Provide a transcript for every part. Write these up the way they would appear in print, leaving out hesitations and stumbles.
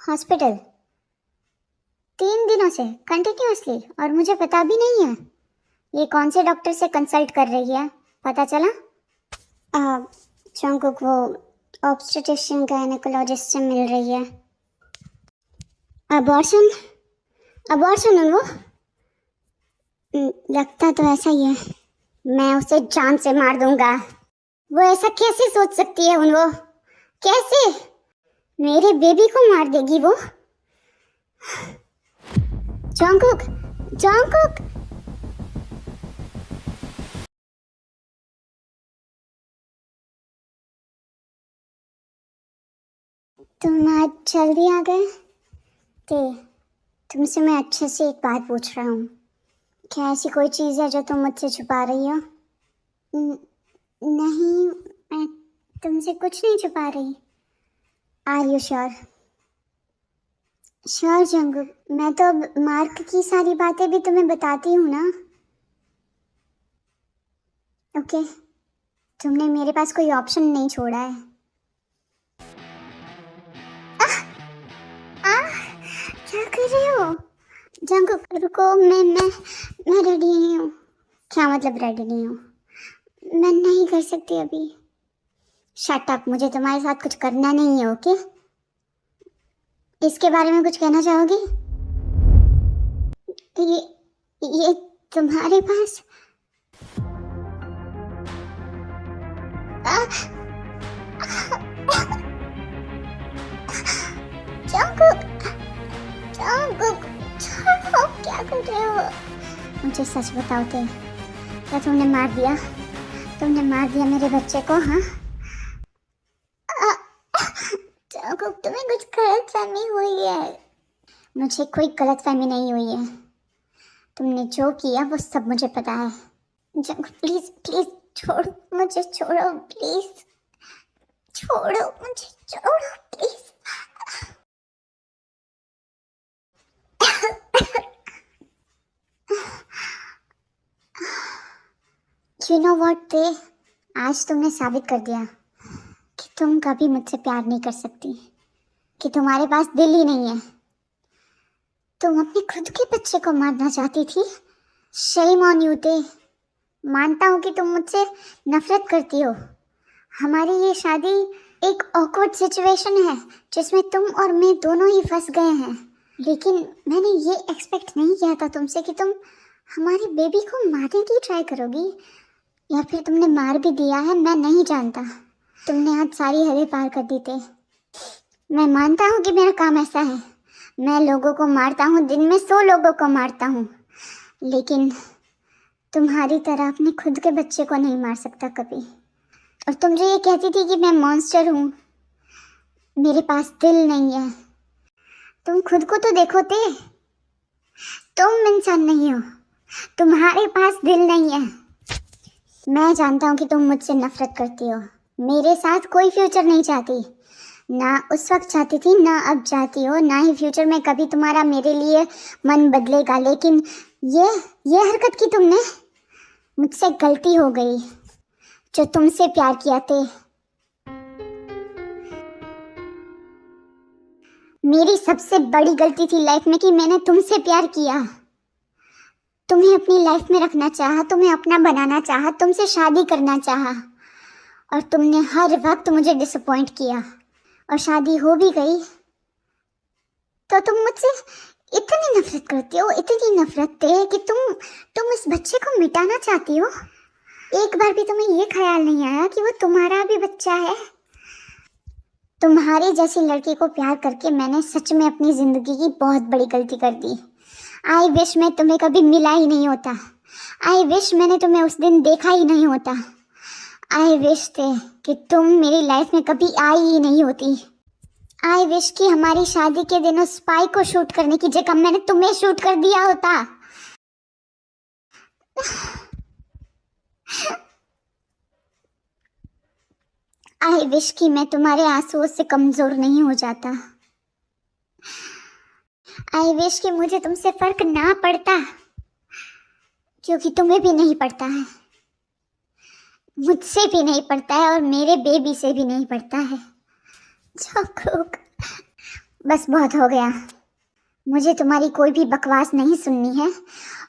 Hospital 3 दिनों से continuously, और मुझे पता भी नहीं है। ये कौन से डॉक्टर से कंसल्ट कर रही है, पता चला? जंगकुक वो ऑब्स्टेट्रिशियन गायनेकोलॉजिस्ट से मिल रही है। अबॉर्शन अबॉर्शन है वो। लगता तो ऐसा ही है। मैं उसे जान से मार दूंगा। वो ऐसा कैसे सोच सकती है? वो कैसे मेरे बेबी को मार देगी वो? जंगकुक, जंगकुक, तुम आज जल्दी आ गए थे। तुमसे मैं अच्छे से एक बात पूछ रहा हूँ। क्या ऐसी कोई चीज़ है जो तुम मुझसे छुपा रही हो? नहीं, मैं तुमसे कुछ नहीं छुपा रही। Are you sure? Sure Jungkook, मैं तो अब मार्क की सारी बातें भी तुम्हें बताती हूँ ना। ओके, तुमने मेरे पास कोई ऑप्शन नहीं छोड़ा है। क्या कर रहे हो? जंगकुक रुको, मैं रेडी नहीं हूँ। क्या मतलब रेडी नहीं हूँ? मैं नहीं कर सकती अभी। शट अप, मुझे तुम्हारे साथ कुछ करना नहीं है। ओके, इसके बारे में कुछ कहना चाहोगी? ये तुम्हारे पास जंगकुक, जंगकुक, छोड़ो, क्या कर रहे हो? मुझे सच बताओ तो, क्या तुमने मार दिया? तुमने मार दिया मेरे बच्चे को? हाँ जंगकुक, तुम्हें कुछ गलतफहमी हुई है। मुझे कोई गलतफहमी नहीं हुई है। तुमने जो किया वो सब मुझे पता है। जंगकुक प्लीज प्लीज छोड़ो मुझे, छोड़ो प्लीज, छोड़ो मुझे, छोड़ो प्लीज। यू नो व्हाट ते, आज तुमने साबित कर दिया कि तुम कभी मुझसे प्यार नहीं कर सकती, कि तुम्हारे पास दिल ही नहीं है। तुम अपने खुद के बच्चे को मारना चाहती थी। शेम ऑन यू ते। मानता हूँ कि तुम मुझसे नफरत करती हो। हमारी ये शादी एक ऑकवर्ड सिचुएशन है जिसमें तुम और मैं दोनों ही फंस गए हैं। लेकिन मैंने ये एक्सपेक्ट नहीं किया था तुमसे कि तुम हमारी बेबी को मारने की ट्राई करोगी, या फिर तुमने मार भी दिया है, मैं नहीं जानता। तुमने आज सारी हदें पार कर दी थे। मैं मानता हूँ कि मेरा काम ऐसा है, मैं लोगों को मारता हूँ, दिन में 100 लोगों को मारता हूँ, लेकिन तुम्हारी तरह अपने खुद के बच्चे को नहीं मार सकता कभी। और तुम जो ये कहती थी कि मैं मॉन्स्टर हूँ, मेरे पास दिल नहीं है, तुम खुद को तो देखो ते, तुम इंसान नहीं हो, तुम्हारे पास दिल नहीं है। मैं जानता हूँ कि तुम मुझसे नफरत करती हो, मेरे साथ कोई फ्यूचर नहीं चाहती, ना उस वक्त चाहती थी, ना अब चाहती हो, ना ही फ्यूचर में कभी तुम्हारा मेरे लिए मन बदलेगा। लेकिन ये हरकत की तुमने, मुझसे गलती हो गई जो तुमसे प्यार किया थे। मेरी सबसे बड़ी गलती थी लाइफ में कि मैंने तुमसे प्यार किया, तुम्हें अपनी लाइफ में रखना चाहा, तुम्हें अपना बनाना चाहा, तुमसे शादी करना चाहा, और तुमने हर वक्त मुझे डिसअपॉइंट किया। और शादी हो भी गई तो तुम मुझसे इतनी नफरत करती हो, इतनी नफरत थे कि तुम इस बच्चे को मिटाना चाहती हो। एक बार भी तुम्हें ये ख्याल नहीं आया कि वो तुम्हारा भी बच्चा है? तुम्हारी जैसी लड़की को प्यार करके मैंने सच में अपनी जिंदगी की बहुत बड़ी गलती कर दी। आई विश मैं तुम्हें कभी मिला ही नहीं होता। आई विश मैंने तुम्हें उस दिन देखा ही नहीं होता। आई विश थे कि तुम मेरी लाइफ में कभी आई ही नहीं होती। आई विश कि हमारी शादी के दिन उस स्पाई को शूट करने की जगह मैंने तुम्हें शूट कर दिया होता। आई विश कि मैं तुम्हारे आंसुओं से कमजोर नहीं हो जाता। आई विश कि मुझे तुमसे फर्क ना पड़ता, क्योंकि तुम्हें भी नहीं पड़ता है, मुझसे भी नहीं पड़ता है, और मेरे बेबी से भी नहीं पड़ता है। जंगकुक, बस बहुत हो गया। मुझे तुम्हारी कोई भी बकवास नहीं सुननी है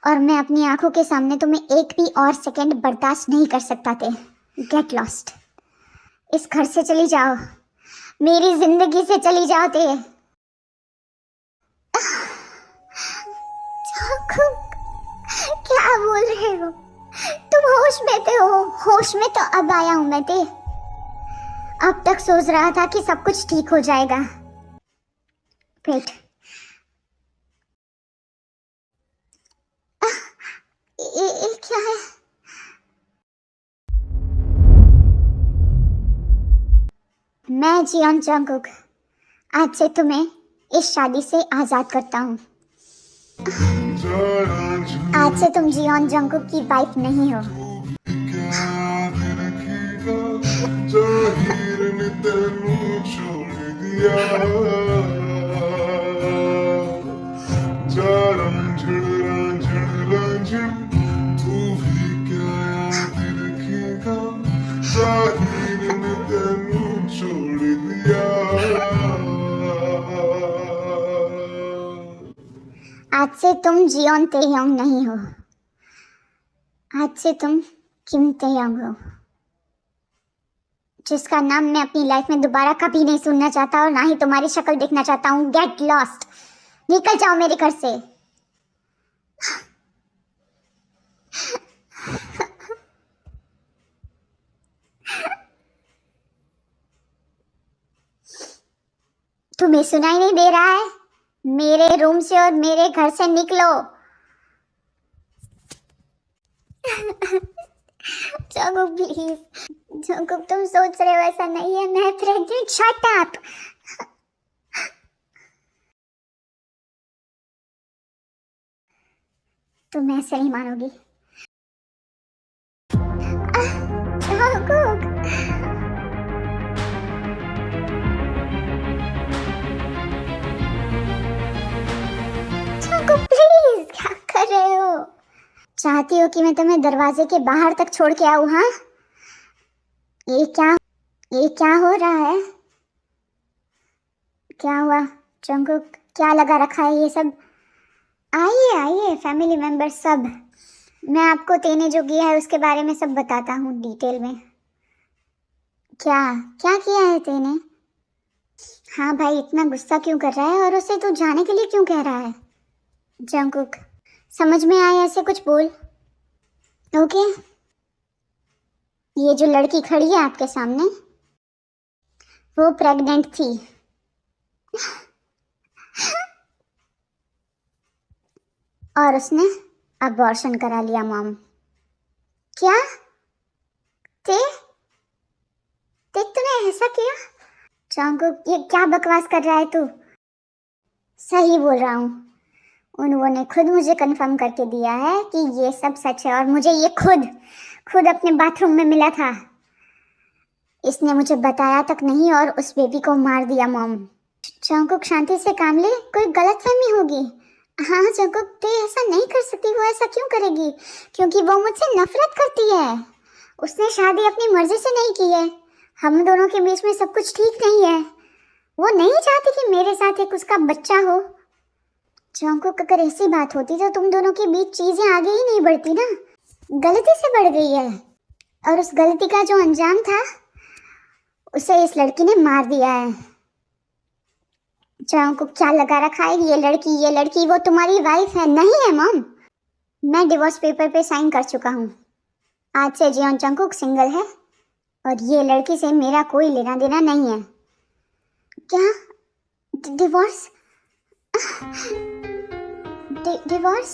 और मैं अपनी आंखों के सामने तुम्हें एक भी और सेकंड बर्दाश्त नहीं कर सकता थे। Get lost. इस घर से चली जाओ, मेरी जिंदगी से चली जाओ ते। क्या बोल रहे हो? तुम होश में थे हो? होश में तो अब आया हूं मैं ते। अब तक सोच रहा था कि सब कुछ ठीक हो जाएगा। वेट, ये क्या है? मैं जियोन जंगकुक आज से तुम्हें इस शादी से आजाद करता हूँ। आज से तुम जियोन जंगकुक की वाइफ नहीं हो। आज से तुम जियोन तेयोंग नहीं हो। आज से तुम किम तेयोंग हो, जिसका नाम मैं अपनी लाइफ में दोबारा कभी नहीं सुनना चाहता और ना ही तुम्हारी शक्ल देखना चाहता हूँ। Get lost. निकल जाओ मेरे घर से। तुम्हें सुनाई नहीं दे रहा है? मेरे रूम से और मेरे घर से निकलो। Jungkook please. जंगकुक तुम सोच रहे हो ऐसा नहीं है, मैं प्रेग्नेंट। Shut up. तुम ऐसे नहीं मानोगी। जंगकुक, जंगकुक प्लीज, क्या कर रहे हो? चाहती हो कि मैं तुम्हें दरवाजे के बाहर तक छोड़ के आऊं? हाँ, ये क्या हो रहा है? क्या हुआ जंगकुक? क्या लगा रखा है ये सब? आइए आइए फैमिली मेंबर सब, मैं आपको तेने जो किया है उसके बारे में सब बताता हूँ डिटेल में। क्या क्या किया है तेने? हाँ भाई, इतना गुस्सा क्यों कर रहा है और उसे तू जाने के लिए क्यों कह रहा है? जंगकुक, समझ में आया ऐसे कुछ बोल। ओके, ये जो लड़की खड़ी है आपके सामने, वो प्रेग्नेंट थी। और उसने अबॉर्शन करा लिया मॉम। क्या? ते तूने ऐसा किया? जंगकुक, ये क्या बकवास कर रहा है तू? सही बोल रहा हूँ। उन्होंने खुद मुझे कंफर्म करके दिया है कि ये सब सच है और मुझे ये खुद अपने बाथरूम में मिला था। इसने मुझे बताया तक नहीं और उस बेबी को मार दिया मॉम। जंगकुक शांति से काम ले, कोई गलतफहमी होगी। हाँ जंगकुक, ते ऐसा नहीं कर सकती। वो ऐसा क्यों करेगी? क्योंकि वो मुझसे नफरत करती है। उसने शादी अपनी मर्जी से नहीं की है। हम दोनों के बीच में सब कुछ ठीक नहीं है। वो नहीं चाहती कि मेरे साथ एक उसका बच्चा हो। जंगकुक, अगर ऐसी बात होती तो तुम दोनों के बीच चीजें आगे ही नहीं बढ़ती ना, गलती से बढ़ गई है। और उस गलती का जो अंजाम था उसे इस लड़की ने मार दिया है। जंगकुक, क्या लगा रखा है? ये लड़की वो तुम्हारी वाइफ है? नहीं है मॉम, मैं डिवोर्स पेपर पे साइन कर चुका हूँ। आज से जियोन जंगकुक सिंगल है और ये लड़की से मेरा कोई लेना देना नहीं है। क्या? डिवोर्स? डिवोर्स?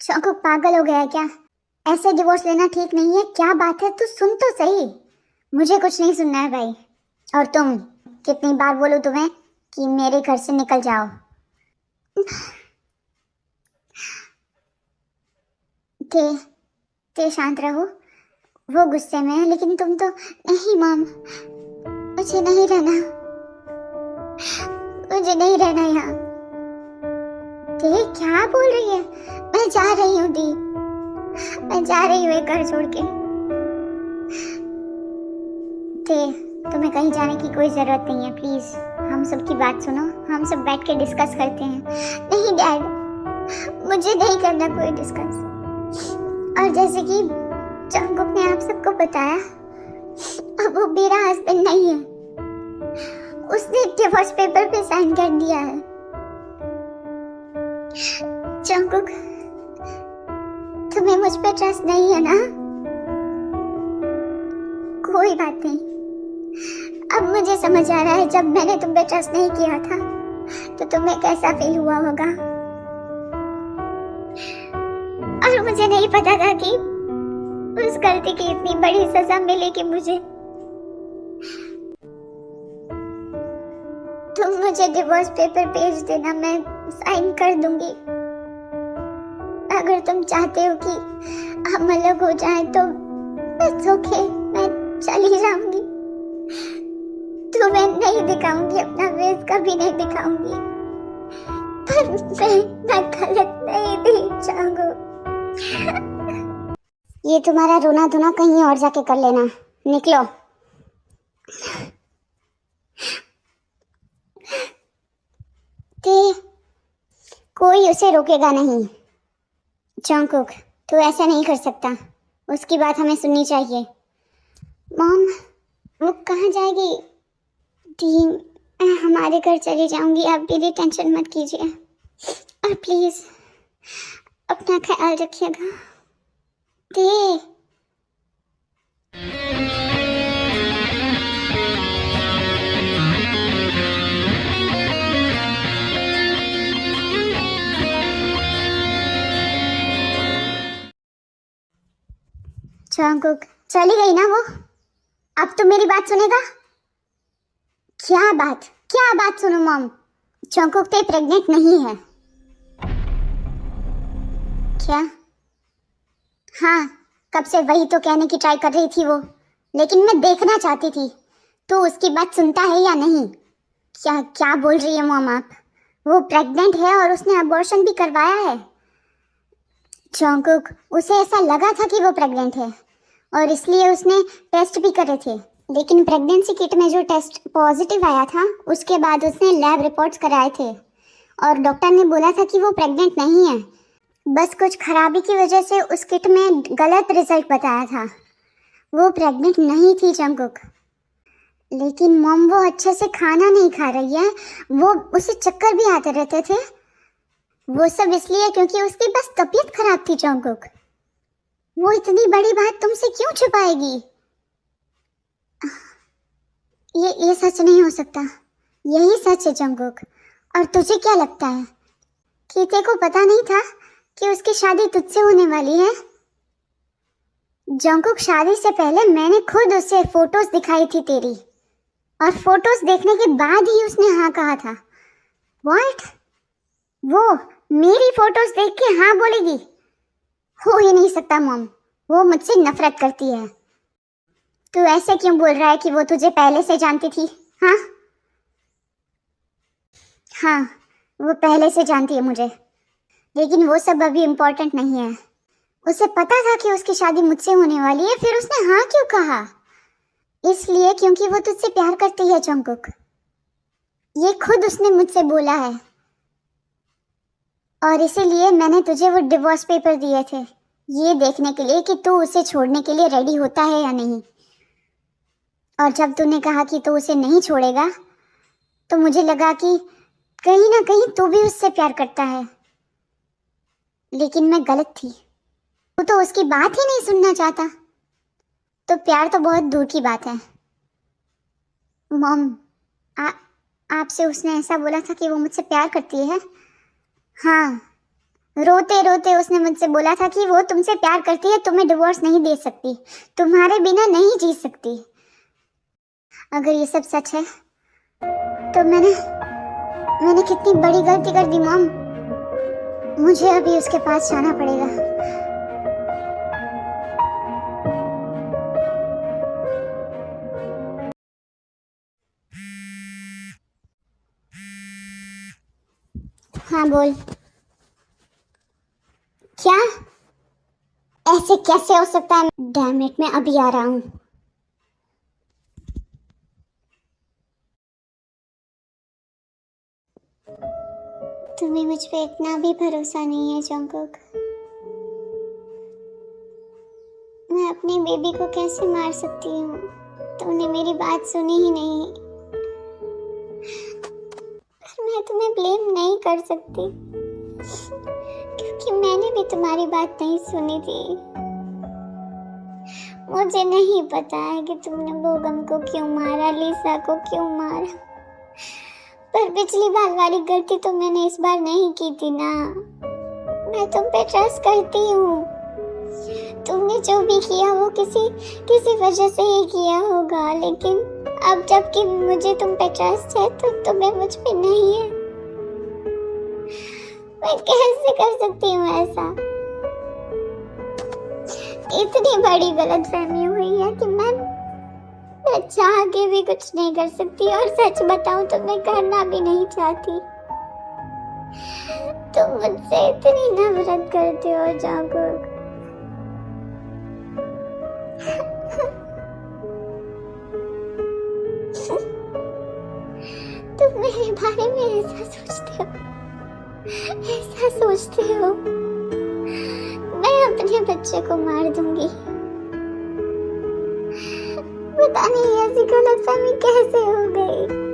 जंगकुक पागल हो गया है क्या? ऐसे डिवोर्स लेना ठीक नहीं है। क्या बात है? तू सुन तो सही। मुझे कुछ नहीं सुनना है भाई। और तुम, कितनी बार बोलूं तुम्हें कि मेरे घर से निकल जाओ। ते शांत रहो। वो गुस्से में है लेकिन तुम तो नहीं। मॉम, मुझे नहीं रहना यहाँ। ते क्या बोल रही है? मैं जा रही हूँ दी, मैं जा रही हूँ एक घर छोड़ के। ते, तुम्हें कहीं जाने की कोई जरूरत नहीं है, प्लीज हम सब की बात सुनो, हम सब बैठ के डिस्कस करते हैं। नहीं डैड, मुझे नहीं करना कोई डिस्कस। और जैसे कि जंगकुक ने आप सबको बताया, अब वो मेरा हस्बैंड नहीं है, उसने डिवोर्स पेपर पे साइन कर दिया है। जंगकुक, तुम्हें मुझ पे ट्रस्ट नहीं है ना? कोई बात नहीं, अब मुझे समझ आ रहा है जब मैंने तुम पे ट्रस्ट नहीं किया था तो तुम्हें कैसा फील हुआ होगा। और मुझे नहीं पता था कि उस गलती की इतनी बड़ी सजा मिलेगी मुझे। तुम मुझे डिवोर्स पेपर भेज देना, मैं साइन कर दूंगी। अगर तुम चाहते हो कि हम अलग हो जाएं तो इट्स ओके, मैं चली जाऊंगी। तुम्हें नहीं दिखाऊंगी अपना फेस, कभी नहीं दिखाऊंगी। पर मैं गलत नहीं थी चांगू। ये तुम्हारा रोना धोना कहीं और जाके कर लेना, निकलो। कोई उसे रोकेगा नहीं। जंगकुक, तू ऐसा नहीं कर सकता, उसकी बात हमें सुननी चाहिए। मॉम, वो कहाँ जाएगी? टीम, मैं हमारे घर चली जाऊंगी, आप भी टेंशन मत कीजिए। और प्लीज अपना ख्याल रखिएगा। जंगकुक, चली गई ना वो? अब तो मेरी बात सुनेगा? क्या बात सुनो मॉम? जंगकुक तो प्रेग्नेंट नहीं है। क्या? हाँ, कब से वही तो कहने की ट्राई कर रही थी वो, लेकिन मैं देखना चाहती थी तो उसकी बात सुनता है या नहीं। क्या क्या बोल रही है मॉम आप? वो प्रेग्नेंट है और उसने अबॉर्शन भी करवाया है। जंगकुक, उसे ऐसा लगा था कि वो प्रेग्नेंट है और इसलिए उसने टेस्ट भी करे थे, लेकिन प्रेगनेंसी किट में जो टेस्ट पॉजिटिव आया था उसके बाद उसने लैब रिपोर्ट्स कराए थे और डॉक्टर ने बोला था कि वो प्रेग्नेंट नहीं है। बस कुछ खराबी की वजह से उस किट में गलत रिजल्ट बताया था। वो प्रेग्नेंट नहीं थी जंगकुक। लेकिन मॉम वो अच्छे से खाना नहीं खा रही है, वो उसे चक्कर भी आते रहते थे। वो सब इसलिए क्योंकि उसकी बस तबीयत खराब थी जंगकुक। वो इतनी बड़ी बात तुमसे क्यों छुपाएगी? ये सच नहीं हो सकता, यही सच है जंगकुक। और तुझे क्या लगता है कि तेरे को पता नहीं था कि उसकी शादी तुझसे होने वाली है? जंगकुक, शादी से पहले मैंने खुद उसे फोटोज दिखाई थी तेरी, और फोटोज देखने के बाद ही उसने हाँ कहा था। व्हाट? वो मेरी फोटोज देख के हाँ बोलेगी? हो ही नहीं सकता मॉम, वो मुझसे नफरत करती है। तू ऐसे क्यों बोल रहा है कि वो तुझे पहले से जानती थी? हाँ हाँ, वो पहले से जानती है मुझे, लेकिन वो सब अभी इम्पोर्टेंट नहीं है। उसे पता था कि उसकी शादी मुझसे होने वाली है, फिर उसने हाँ क्यों कहा? इसलिए क्योंकि वो तुझसे प्यार करती है जंगकुक। ये खुद उसने मुझसे बोला है, और इसीलिए मैंने तुझे वो डिवोर्स पेपर दिए थे, ये देखने के लिए कि तू उसे छोड़ने के लिए रेडी होता है या नहीं। और जब तूने कहा कि तू उसे नहीं छोड़ेगा तो मुझे लगा कि कहीं ना कहीं तू भी उससे प्यार करता है, लेकिन मैं गलत थी। तू तो उसकी बात ही नहीं सुनना चाहता, तो प्यार तो बहुत दूर की बात है। मॉम, आपसे उसने ऐसा बोला था कि वो मुझसे प्यार करती है? हाँ, रोते रोते उसने मुझसे बोला था कि वो तुमसे प्यार करती है, तुम्हें डिवोर्स नहीं दे सकती, तुम्हारे बिना नहीं जी सकती। अगर ये सब सच है तो मैंने कितनी बड़ी गलती कर दी मॉम। मुझे अभी उसके पास जाना पड़ेगा। हाँ बोल। क्या? ऐसे कैसे हो सकता है? डैम इट, मैं अभी आ रहा हूँ। तुम्हें मुझ पे इतना भी भरोसा नहीं है जंगकुक। मैं अपनी बेबी को कैसे मार सकती हूँ? तुमने मेरी बात सुनी ही नहीं। पर मैं तुम्हें ब्लेम नहीं कर सकती क्योंकि मैंने भी तुम्हारी बात नहीं सुनी थी। मुझे नहीं पता है कि तुमने बोगम को क्यों मारा, लिसा को क्यों मारा, पर पिछली बार वाली गलती तो मैंने इस बार नहीं की थी ना। मैं तुम पे ट्रस्ट करती हूँ। तुमने जो भी किया वो किसी वजह से ही किया होगा, लेकिन अब जबकि मुझे तुम पे ट्रस्ट है तो तुम्हें मुझ पे नहीं है। मैं कैसे कर सकती हूँ ऐसा? इतनी बड़ी गलतफहमी हुई है कि मैं चाह के भी कुछ नहीं कर सकती, और सच बताऊं तो मैं करना भी नहीं चाहती। तुम मुझसे इतनी नफरत करते हो जंगकुक। तुम मेरे बारे में ऐसा सोचते हो। मैं अपने बच्चे को मार दूंगी। पता नहीं ऐसी गलतफहमी कैसे हो गई।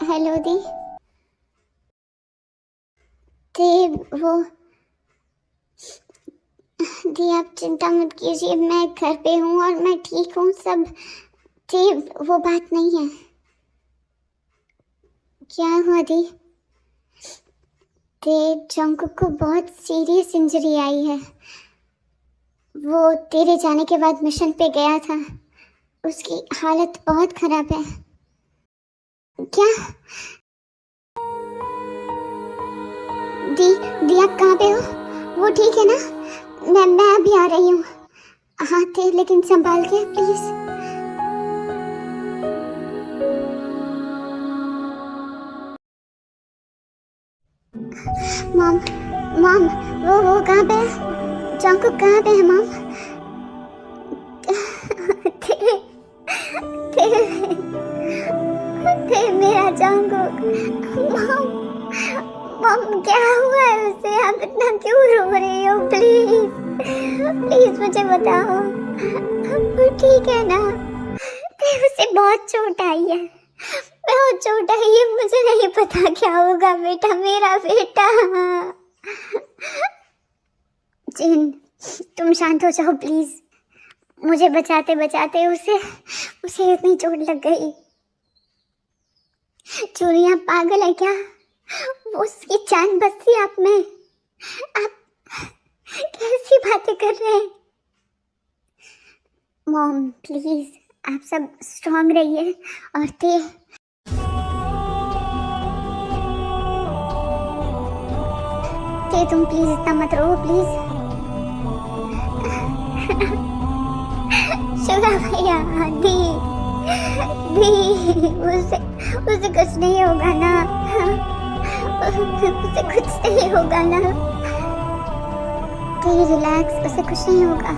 हेलो दी। वो दी, आप चिंता मत कीजिए, मैं घर पे हूँ और मैं ठीक हूँ सब। वो बात नहीं है। क्या हुआ दी? जंगकुक को बहुत सीरियस इंजरी आई है। वो तेरे जाने के बाद मिशन पे गया था, उसकी हालत बहुत खराब है। क्या? दी आप कहाँ पे हो? वो ठीक है ना? मैं अभी आ रही हूँ। हाँ थे, लेकिन संभाल के प्लीज। मॉम मॉम, वो कहाँ पे है? जंगकुक कहाँ पे है मॉम? थे मेरा जंगकुक। मॉम मॉम, क्या हुआ है उसे? आप इतना क्यों रो रही हो? प्लीज मुझे बताओ। वो ठीक है ना? उसे बहुत चोट आई है, बहुत चोट आई है। मुझे नहीं पता क्या होगा बेटा, मेरा बेटा। जिन, तुम शांत हो जाओ प्लीज। मुझे बचाते बचाते उसे इतनी चोट लग गई। चूड़ियाँ पागल है क्या? वो उसकी जान बसी आप में। आप कैसी बातें कर रहे हैं? मॉम प्लीज, आप सब स्ट्रांग रहिए। और तुम प्लीज इतना मत रो प्लीज। शुगा भैया, दी दी, उसे उसे कुछ नहीं होगा ना, उसे कुछ नहीं होगा ना, तो रिलैक्स, उसे कुछ नहीं होगा।